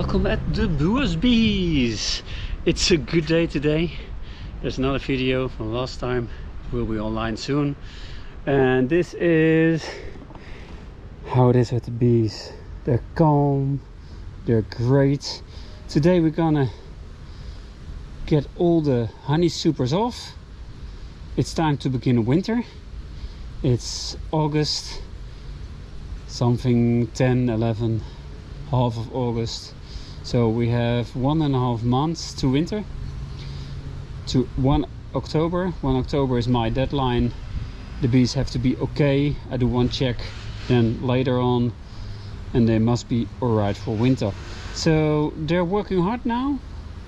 Welcome at the BUas bees. It's a good day today. There's another video from last time. It will be online soon. And this is how it is with the bees. They're calm, they're great. Today we're gonna get all the honey supers off. It's time to begin winter. It's August, something 10, 11, half of August. So we have 1.5 months to winter. To 1 October. 1 October is my deadline. The bees have to be okay. I do one check, then later on, and they must be alright for winter. So they're working hard now.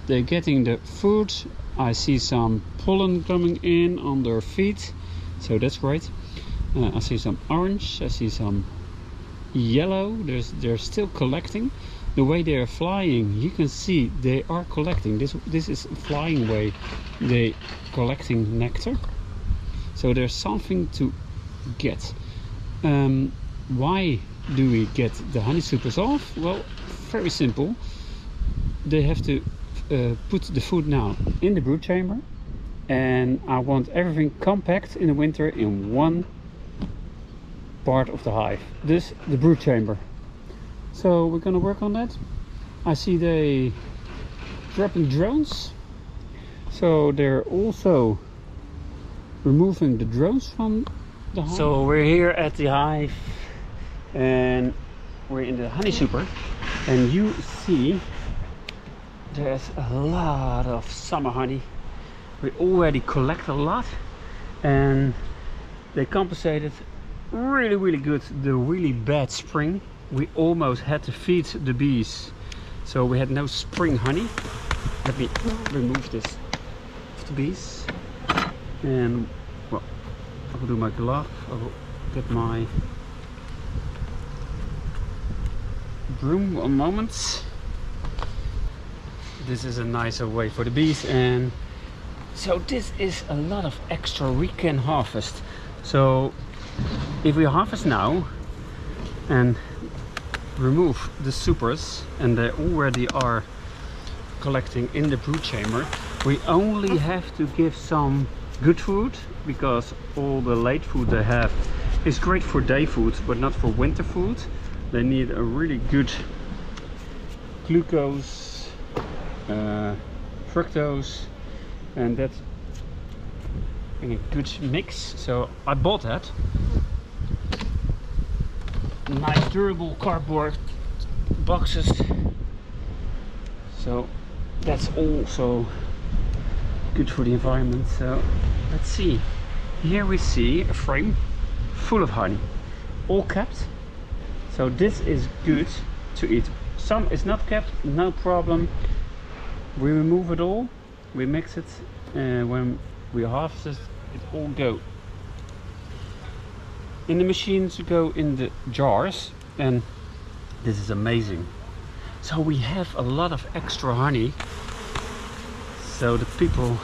They're getting the food. I see some pollen coming in on their feet, so that's great. I see some orange, I see some yellow. They're still collecting. The way they are flying, you can see they are collecting. This is a flying way. They collecting nectar. So there's something to get. Why do we get the honey supers off? Well, very simple. They have to put the food now in the brood chamber, and I want everything compact in the winter in one part of the hive. This the brood chamber. So we're gonna work on that. I see they dropping drones, so they're also removing the drones from the hive. So we're here at the hive and we're in the honey super, and you see there's a lot of summer honey. We already collect a lot, and they compensated really good the really bad spring. We almost had to feed the bees, so we had no spring honey. Let me remove this of the bees, and well, I will do my glove. I will get my broom. One moment. This is a nicer way for the bees, and so this is a lot of extra we can harvest. So if we harvest now and remove the supers, and they already are collecting in the brood chamber, we only have to give some good food, because all the late food they have is great for day food but not for winter food. They need a really good glucose, fructose, and that's in a good mix. So I bought that nice durable cardboard boxes, so that's also good for the environment. So let's see, here we see a frame full of honey, all kept. So this is good to eat. Some is not kept, no problem. We remove it all, we mix it, and when we harvest it, it all go in the machine to go in the jars, and this is amazing. So we have a lot of extra honey, so the people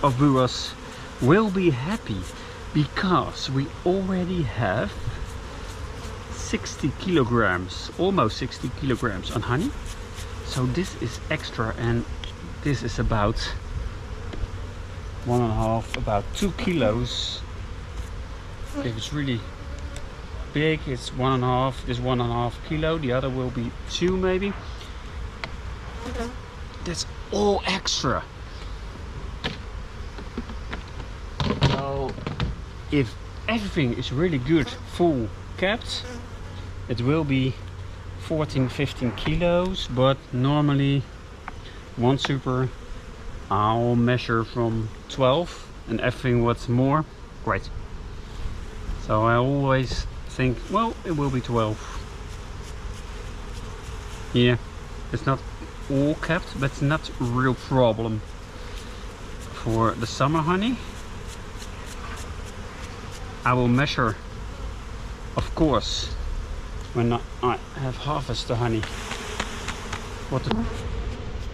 of BUas will be happy, because we already have 60 kilograms, almost 60 kilograms on honey. So this is extra, and this is about 1.5, about 2 kilos. If it's really big, it's 1.5. This 1.5 kilo. The other will be 2 maybe. That's all extra. So if everything is really good, full kept, it will be 14-15 kilos. But normally one super I'll measure from 12, and everything what's more, great. So I always think, well, it will be 12. Yeah, it's not all kept, but it's not a real problem. For the summer honey, I will measure, of course, when I have harvested the honey,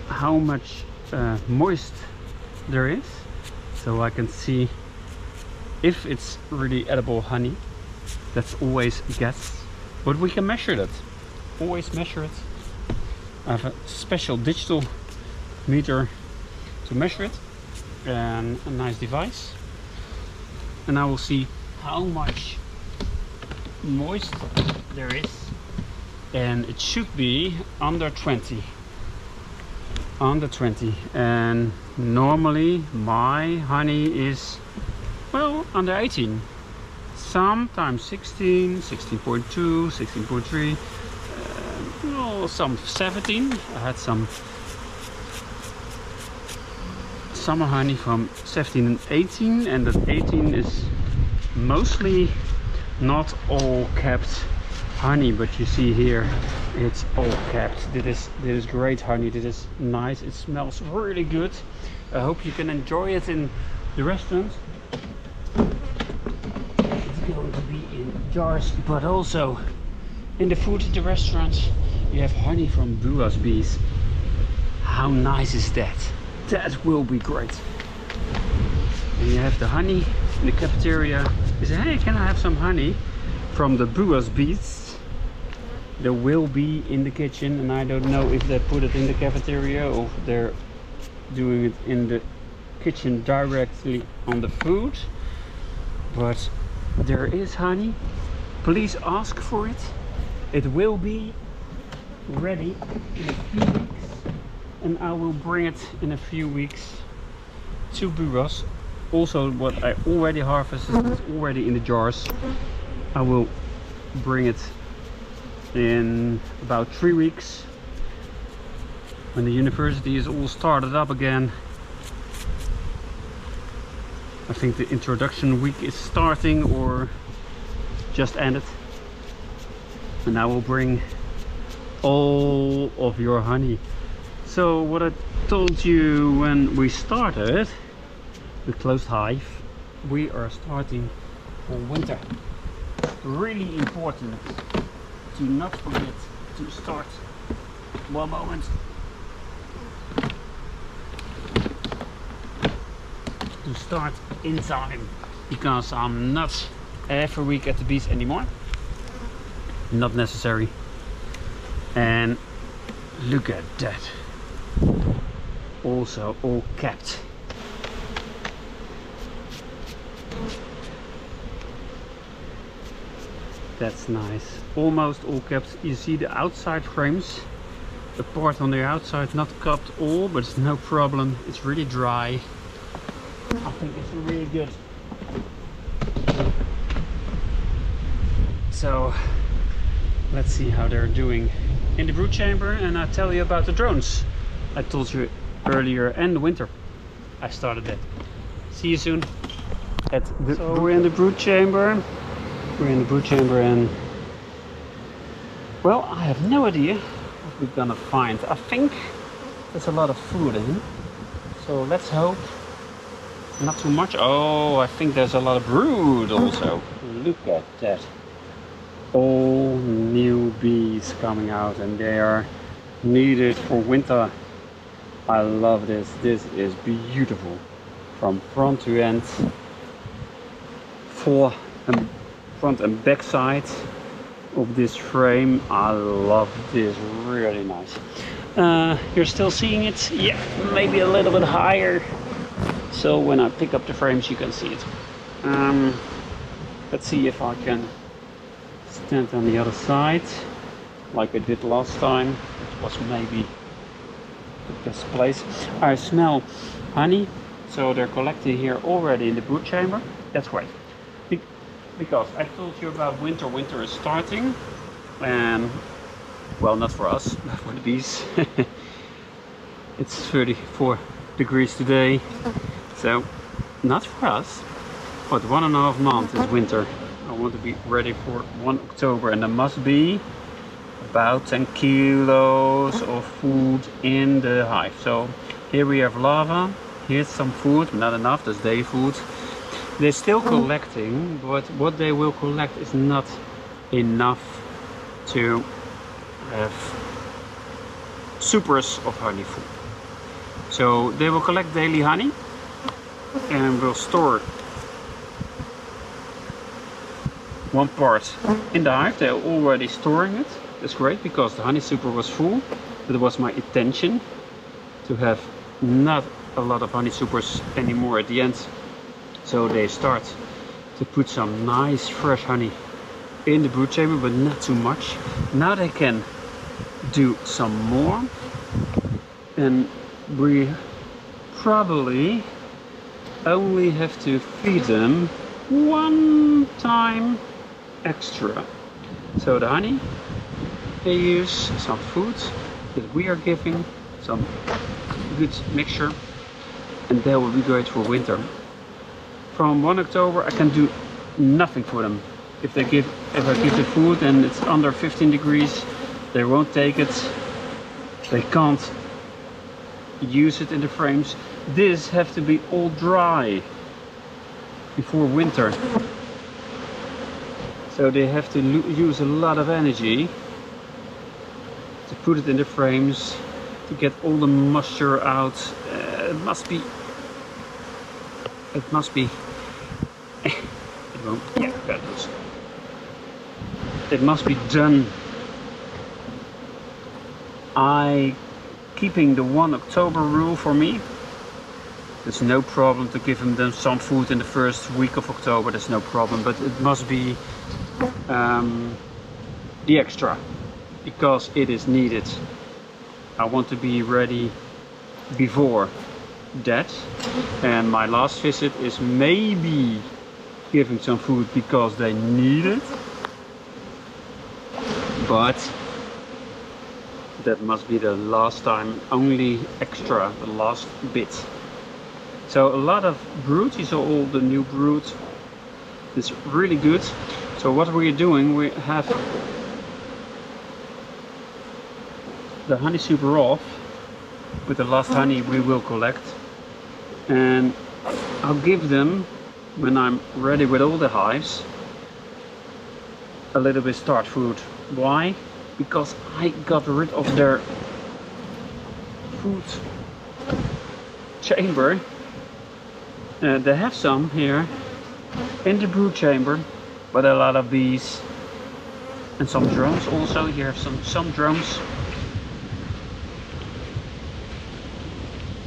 how much moist there is, so I can see if it's really edible honey. That's always a guess, but we can measure that. Always measure it. I have a special digital meter to measure it and a nice device, and I will see how much moist there is, and it should be under 20, and normally my honey is, well, under 18, sometimes 16, 16.2, 16.3, well, some 17. I had some summer honey from 17 and 18, and that 18 is mostly not all capped honey, but you see here it's all capped. This is great honey. This is nice. It smells really good. I hope you can enjoy it in the restaurant. It's going to be in jars, but also in the food at the restaurant. You have honey from BUas bees. How nice is that? That will be great. And you have the honey in the cafeteria. You say, hey, can I have some honey from the BUas bees? There will be in the kitchen, and I don't know if they put it in the cafeteria or if they're doing it in the kitchen directly on the food. But there is honey. Please ask for it. It will be ready in a few weeks, and I will bring it in a few weeks to BUas. Also, what I already harvested is already in the jars. I will bring it in about 3 weeks when the university is all started up again. I think the introduction week is starting or just ended, and I will bring all of your honey. So what I told you when we started the closed hive, we are starting for winter. Really important to not forget to start. One moment. To start in time, because I'm not every week at the bees anymore. Not necessary. And look at that. Also all capped. That's nice. Almost all capped. You see the outside frames. The part on the outside not capped all, but it's no problem. It's really dry. I think it's really good. So let's see how they're doing in the brood chamber, and I'll tell you about the drones. I told you earlier, and the winter. I started that. See you soon. So we're in the brood chamber. We're in the brood chamber, and well, I have no idea what we're gonna find. I think there's a lot of food in, so let's hope not too much. Oh, I think there's a lot of brood also. Look at that. All new bees coming out, and they are needed for winter. I love this. This is beautiful from front to end, front and back side of this frame. I love this. Really nice. You're still seeing it? Yeah, maybe a little bit higher, so when I pick up the frames you can see it. Let's see if I can stand on the other side like I did last time. It was maybe the best place. I smell honey, so they're collected here already in the brood chamber. That's great, because I told you about winter. Winter is starting, and well, not for us, but for the bees. It's 34 degrees today, so not for us, but 1.5 months is winter. I want to be ready for 1 October, and there must be about 10 kilos of food in the hive. So here we have larvae, here's some food, not enough, that's day food. They're still collecting, but what they will collect is not enough to have supers of honey food. So they will collect daily honey and will store one part in the hive. They're already storing it. That's great, because the honey super was full. It was my intention to have not a lot of honey supers anymore at the end. So they start to put some nice fresh honey in the brood chamber, but not too much. Now they can do some more, and we probably only have to feed them one time extra. So the honey they use, some food that we are giving, some good mixture, and they will be great for winter. From 1 October I can do nothing for them. If I give the food and it's under 15 degrees, they won't take it. They can't use it in the frames. This have to be all dry before winter. So they have to use a lot of energy to put it in the frames, to get all the moisture out. It must be it won't, yeah, that was. It must be done. Keeping the 1 October rule for me. There's no problem to give them some food in the first week of October. There's no problem, but it must be the extra, because it is needed. I want to be ready before that, and my last visit is maybe giving some food because they need it, but that must be the last time, only extra, the last bit. So a lot of brood, you saw all the new brood, it's really good. So what we're doing, we have the honey super off with the last honey we will collect, and I'll give them, when I'm ready with all the hives, a little bit start food. Why? Because I got rid of their food chamber. They have some here in the brood chamber, but a lot of bees and some drones also. Here have some drones,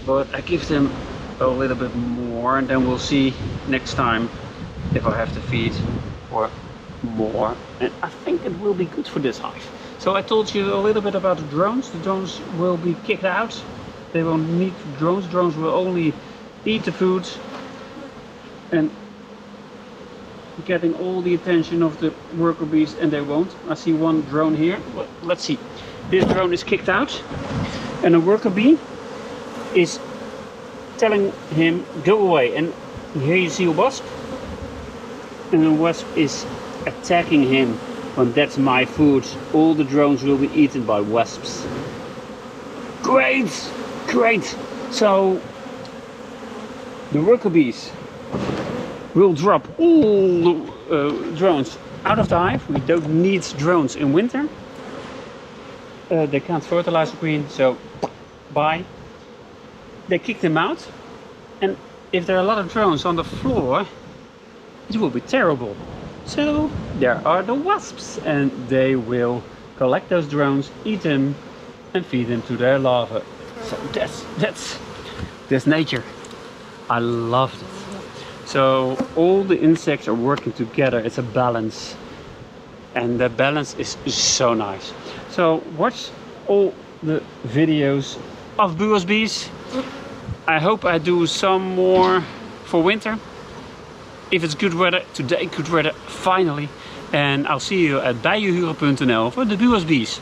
but I give them a little bit more, and then we'll see next time if I have to feed or more. And I think it will be good for this hive. So I told you a little bit about the drones. The drones will be kicked out. They won't need drones. Drones will only eat the food and getting all the attention of the worker bees, and they won't. I see one drone here. Well, let's see. This drone is kicked out, and a worker bee is telling him go away. And here you see a wasp, and the wasp is attacking him. When that's my food, all the drones will be eaten by wasps. Great, great. So the worker bees will drop all the drones out of the hive. We don't need drones in winter. They can't fertilize the queen, so bye. They kick them out, and if there are a lot of drones on the floor, it will be terrible. So there are the wasps, and they will collect those drones, eat them, and feed them to their larvae. So that's nature. I loved it. So all the insects are working together. It's a balance, and the balance is so nice. So watch all the videos of BUas bees. I hope I do some more for winter. If it's good weather, today good weather finally. And I'll see you at bijenhuren.nl for the BUas bees.